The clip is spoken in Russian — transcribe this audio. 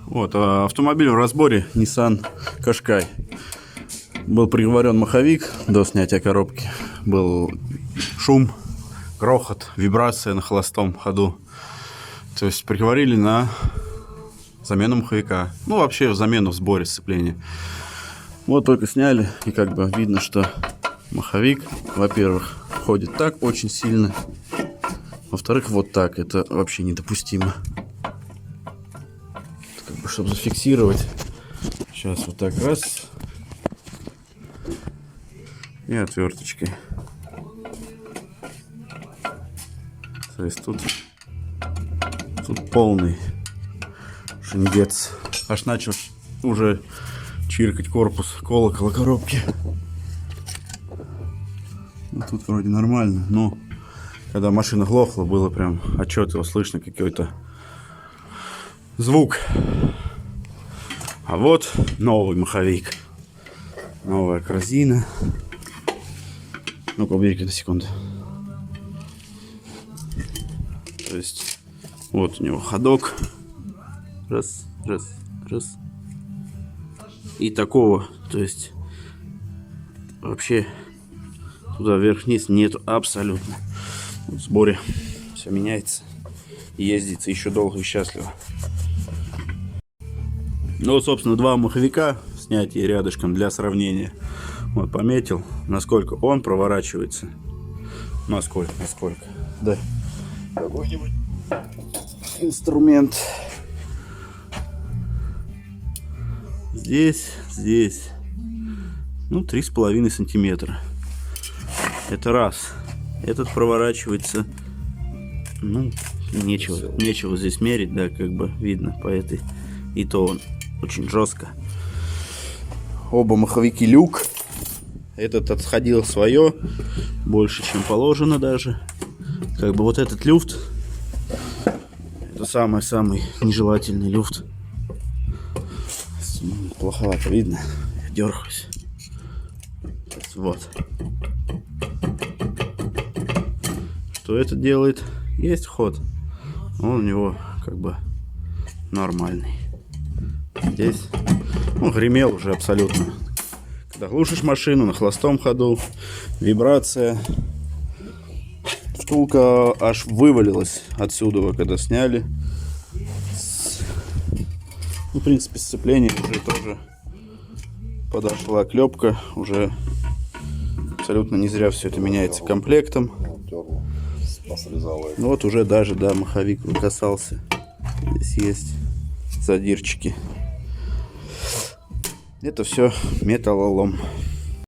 Вот, автомобиль в разборе Nissan Qashqai. Был приговорен маховик до снятия коробки. Был шум, грохот, вибрация на холостом ходу. То есть приговорили на замену маховика. Ну, вообще замену в сборе сцепления. Вот только сняли, и как бы видно, что маховик, во-первых, ходит так очень сильно. Во-вторых, вот так. Это вообще недопустимо. Как бы, чтобы зафиксировать. Сейчас вот так раз. И отверточкой. То есть тут полный шингец. Аж начал уже чиркать корпус колокола коробки. Ну, тут вроде нормально, но когда машина глохла, было прям отчетливо слышно какой-то звук. А вот новый маховик. Новая корзина. Ну-ка, убери на секунду. То есть, вот у него ходок. Раз, раз, раз. И такого, то есть, вообще туда вверх-вниз нету абсолютно. В сборе все меняется. И ездится еще долго и счастливо. Ну вот, собственно, два маховика снятие рядышком для сравнения. Вот пометил, насколько он проворачивается. Насколько. Да. Какой-нибудь инструмент. Здесь. Ну, 3,5 сантиметра. Это раз. Этот проворачивается. Ну, нечего здесь мерить, да, как бы видно по этой. И то он очень жестко. Оба маховики люк. Этот отходил свое. Больше, чем положено даже. Как бы вот этот люфт. Это самый нежелательный люфт. Плоховато видно. Я дергаюсь. Вот. Что это делает? Есть ход. Он у него как бы нормальный. Здесь гремел уже абсолютно. Когда глушишь машину на холостом ходу, вибрация. Втулка аж вывалилась отсюда, когда сняли. Ну, в принципе, сцепление уже тоже подошла клепка. Уже абсолютно не зря все это меняется комплектом. Вот уже даже, да, маховик касался. Здесь есть задирчики. Это все металлолом.